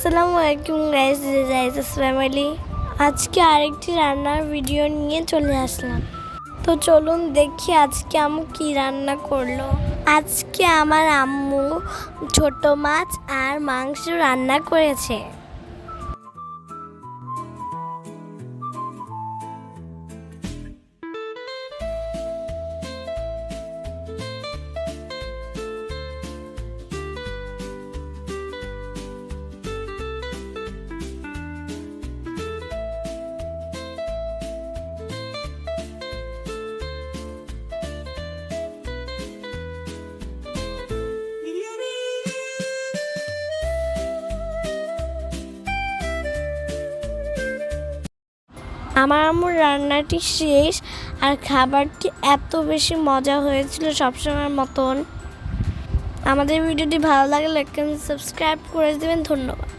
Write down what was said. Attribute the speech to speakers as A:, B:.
A: আসসালামু আলাইকুম guys, জাইজাস family. আজকে আরেকটি রান্নার ভিডিও নিয়ে চলে আসলাম। তো চলুন দেখি আজকে আম্মু কি রান্না করলো। আজকে আমার আম্মু ছোট মাছ আর মাংস রান্না করেছে। আমার আম্মুর রান্নাটি শেষ আর খাবারটি এত বেশি মজা হয়েছিল সবসময়ের মতন। আমাদের ভিডিওটি ভালো লাগলে লাইক কমেন্ট সাবস্ক্রাইব করে দেবেন। ধন্যবাদ।